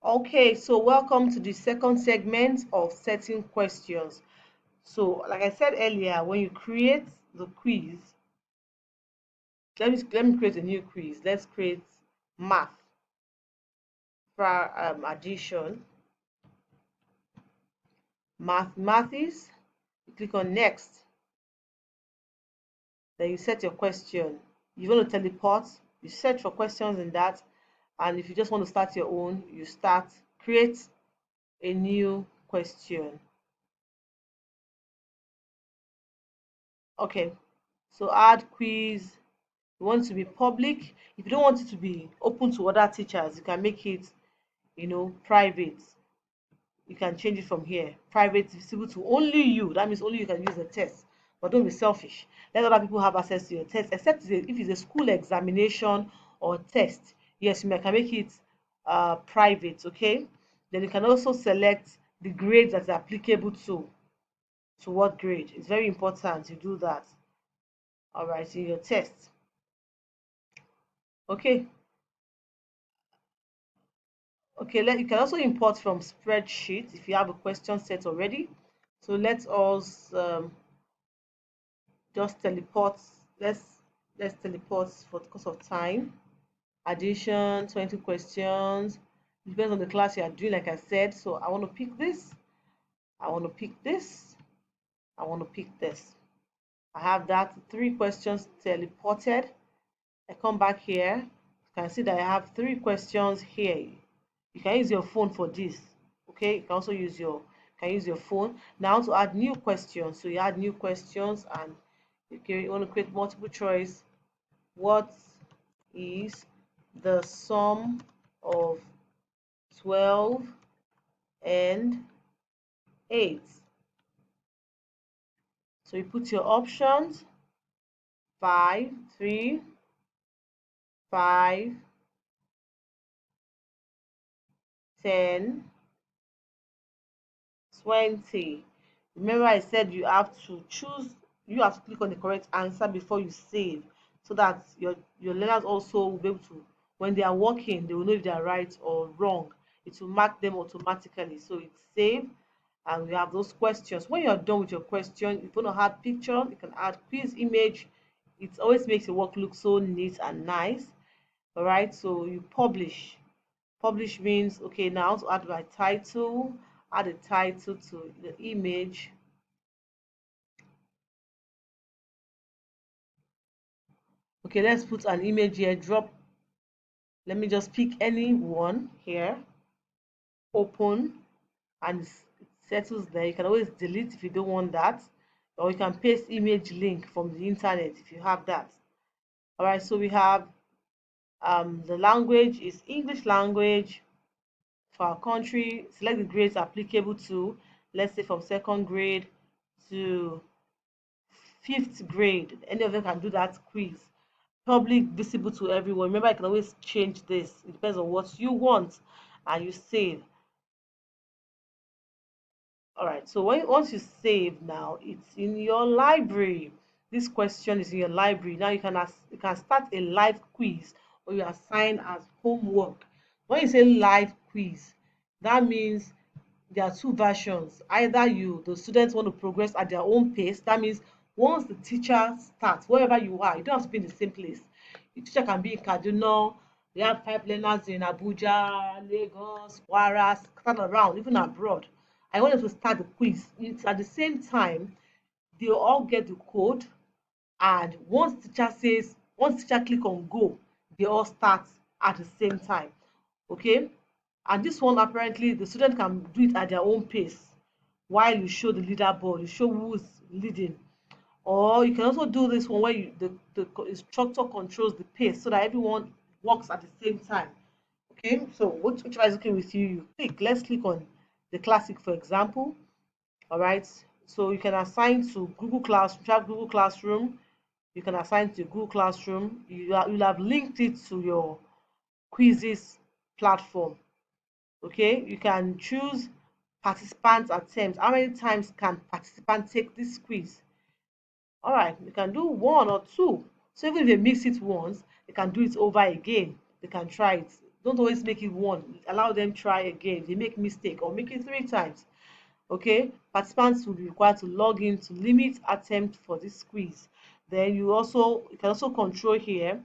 Okay, so welcome to the second segment of setting questions. So, like I said earlier, when you create the quiz, let me create a new quiz. Let's create math for addition, mathematics. You click on next, then you set your question. You want to teleport, you search for questions in that, and if you just want to start your own, you start create a new question. Okay, so add quiz. You want it to be public. If you don't want it to be open to other teachers, you can make it, private. You can change it from here. Private, visible to only you. That means only you can use the test. But don't be selfish. Let other people have access to your test, except if it's a school examination or test. Yes, you can make it private, okay? Then you can also select the grades that are applicable to what grade. It's very important you do that. All right, in your test. Okay. Okay, you can also import from spreadsheet if you have a question set already. So let us just teleport. Let's teleport for the course of time. Addition, 20 questions. Depends on the class you are doing, like I said. So I want to pick this. I want to pick this. I want to pick this. I have that 3 questions teleported. I come back here. You can see that I have 3 questions here. You can use your phone for this. Okay, you can also use your phone. Now to add new questions. So you add new questions and you want to create multiple choice. What is the sum of 12 and 8? So you put your options 5, 3, 5, 10, 20. Remember I said you have to click on the correct answer before you save, so that your learners also will be able to, when they are working, they will know if they are right or wrong. It will mark them automatically. So it's save, and we have those questions. When you're done with your question, if you want to add picture, you can add quiz image. It always makes your work look so neat and nice. All right, so you publish. Publish means, okay, now to add my title, add a title to the image. Okay, let's put an image here. Let me just pick any one here. Open, and it settles there. You can always delete if you don't want that, or you can paste image link from the internet if you have that. All right, so we have the language is English language for our country. Select the grades applicable to, let's say from second grade to fifth grade. Any of them can do that quiz. Public, visible to everyone. Remember, I can always change this. It depends on what you want, and you save. All right, so once you save, now it's in your library. This question is in your library. Now you can start a live quiz, or you assign as homework. When you say live quiz, that means there are two versions. Either the students want to progress at their own pace. That means once the teacher starts, wherever you are, you don't have to be in the same place. The teacher can be in Kaduna. We have 5 learners in Abuja, Lagos, Kwara, scattered around, even abroad. I want them to start the quiz. It's at the same time, they all get the code, and once teacher click on go, they all start at the same time. Okay, and this one, apparently the student can do it at their own pace while you show the leaderboard, you show who's leading. Or you can also do this one where the instructor controls the pace so that everyone works at the same time. Okay, so whichever is okay with you, you click. Let's click on the classic, for example. All right, so you can assign to Google Classroom. If you have Google Classroom, you can assign to Google Classroom. You'll have linked it to your quizziz platform. Okay, you can choose participants attempt. How many times can participants take this quiz? All right, you can do 1 or 2. So even if they miss it once, they can do it over again. They can try it. Don't always make it one. Allow them try again. They make mistake or make it 3 times. Okay, participants will be required to log in to limit attempt for this quiz. Then you can also control here.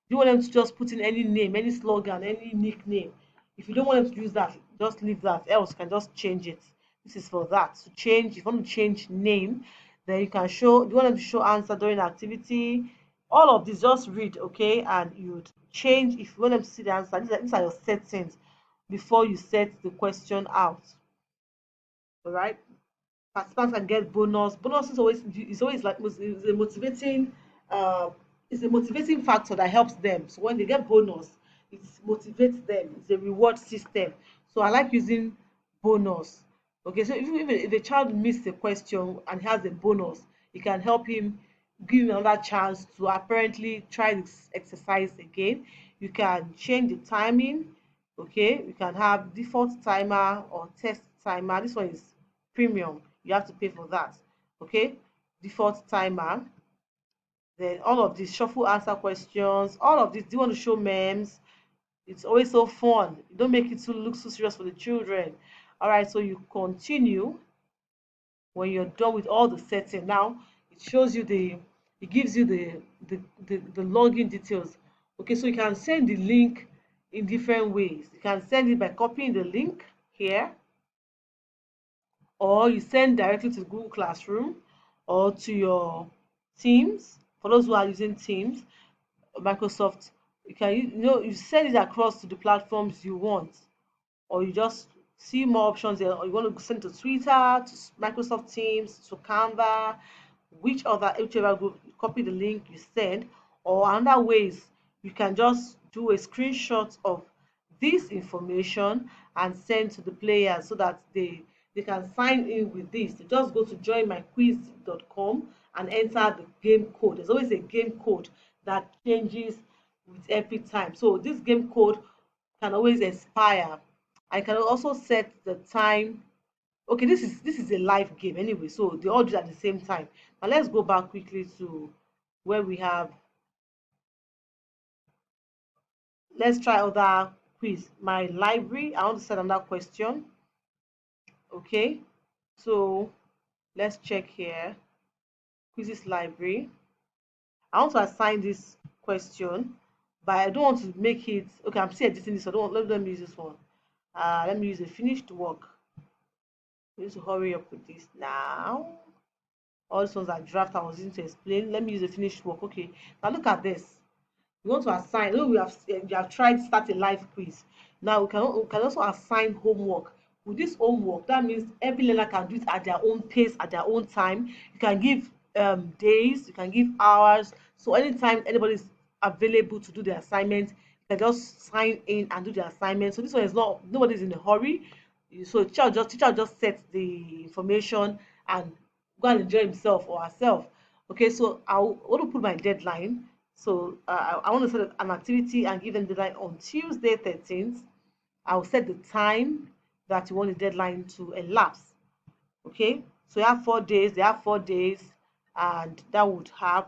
You want them to just put in any name, any slogan, any nickname. If you don't want them to use that, just leave that. Else you can just change it. This is for that. To change, if you want to change name, then you can show. You want them to show answer during activity. All of this, just read, okay, and you change if you want them to see the answer. These are your settings before you set the question out. All right. Participants can get bonus. Bonus is always like is a motivating uh it's a motivating factor that helps them. So when they get bonus, it motivates them. It's a reward system. So I like using bonus. Okay, so if a child missed a question and has a bonus, it can help him, give him another chance to apparently try this exercise again. You can change the timing. Okay, you can have default timer or test timer. This one is premium, you have to pay for that. Okay, default timer. Then all of these shuffle answer questions, all of this. Do you want to show memes? It's always so fun. You don't make it to look so serious for the children. All right, so you continue. When you're done with all the setting, now it shows you it gives you the login details. Okay, so you can send the link in different ways. You can send it by copying the link here, or you send directly to Google Classroom or to your Teams. For those who are using Teams, Microsoft, you send it across to the platforms you want, or you just see more options there, or you want to send to Twitter, to Microsoft Teams, to Canva, whichever group, you copy the link, you send. Or another ways, you can just do a screenshot of this information and send to the players so that they can sign in with this. They just go to joinmyquiz.com and enter the game code. There's always a game code that changes with every time. So this game code can always expire. I can also set the time. Okay, this is a live game anyway, so they all do it at the same time. Now let's go back quickly to where we have. Let's try other quiz. My library. I want to set another question. Okay, so let's check here. Quizzes library. I want to assign this question, but I don't want to make it. Okay, I'm still editing this. So I don't let me use this one. Let me use a finished work. I need to hurry up with this now. All these ones are draft I was using to explain. Let me use a finished work. Okay, now look at this. We want to assign. We have tried to start a live quiz. Now we can also assign homework. With this homework, that means every learner can do it at their own pace, at their own time. You can give days, you can give hours. So anytime anybody is available to do the assignment, you can just sign in and do the assignment. So this one is not, nobody's in a hurry. So teacher just sets the information and go and enjoy himself or herself. Okay, so I want to put my deadline. So I want to set an activity and give them deadline on Tuesday 13th. I'll set the time that you want the deadline to elapse. Okay, so you have 4 days, they have 4 days, and that would have,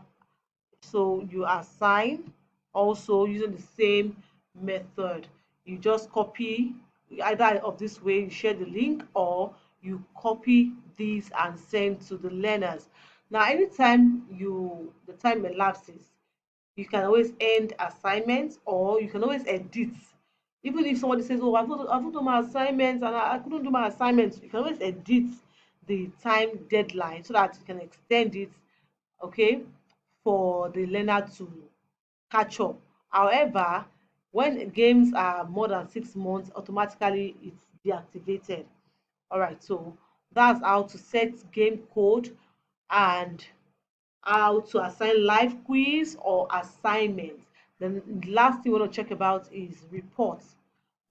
so you assign also using the same method. You just copy either of this way, you share the link, or you copy this and send to the learners. Now anytime the time elapses, you can always end assignments, or you can always edit. Even if somebody says, oh, I've done my assignments and I couldn't do my assignments, you can always edit the time deadline so that you can extend it, okay, for the learner to catch up. However, when games are more than 6 months, automatically it's deactivated. All right, so that's how to set game code and how to assign live quiz or assignments. Then the last thing we want to check about is reports.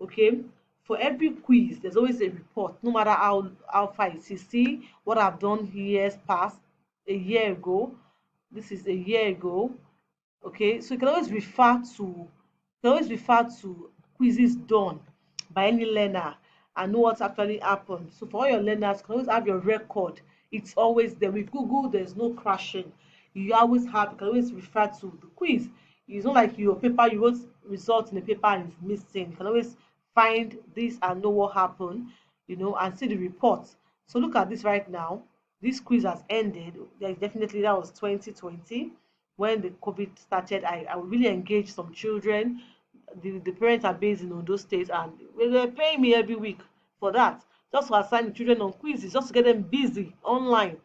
Okay, for every quiz there's always a report, no matter how far it is. See what I've done years past, a year ago. This is a year ago. Okay, so you can always refer to quizzes done by any learner and know what's actually happened. So for all your learners, you can always have your record. It's always there. With Google, there's no crashing. You can always refer to the quiz. It's not like your paper, you wrote results in the paper and it's missing. You can always find this and know what happened, and see the report. So look at this right now. This quiz has ended. There is definitely, that was 2020 when the COVID started. I really engaged some children. The parents are based in Ondo State, and they're paying me every week for that, just to assign the children on quizzes, just to get them busy online.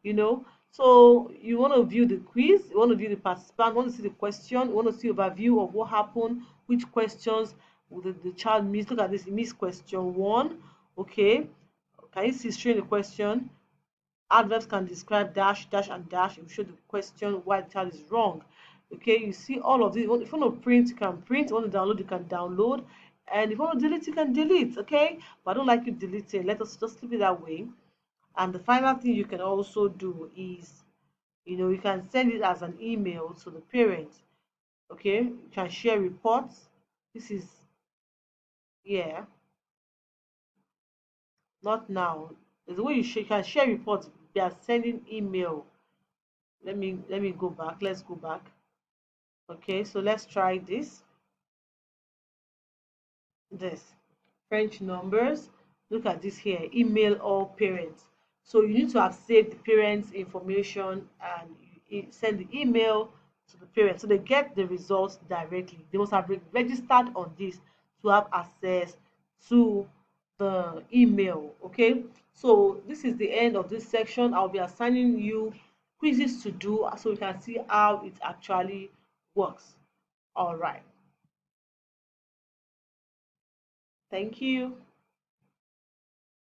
you know so you want to view the quiz, you want to view the participant, you want to see the question, you want to see overview of what happened, which questions the child missed. Look at this, he missed question one. Okay, can you see straight the question? Adverbs can describe dash, dash, and dash. It will show the question why the child is wrong. Okay, you see all of this. If you want to print, you can print. If you want to download, you can download. And if you want to delete, you can delete. Okay, but I don't like you deleting. Let us just keep it that way. And the final thing you can also do is, you can send it as an email to the parents. Okay, you can share reports. This is, yeah, not now. There's a way you can share reports by sending email. Let me go back. Let's go back. Okay, so let's try this French numbers. Look at this here, email all parents. So you need to have saved the parents information, and you send the email to the parents so they get the results directly. They must have registered on this to have access to the email. Okay, so this is the end of this section. I'll be assigning you quizzes to do so you can see how it actually works. All right, thank you.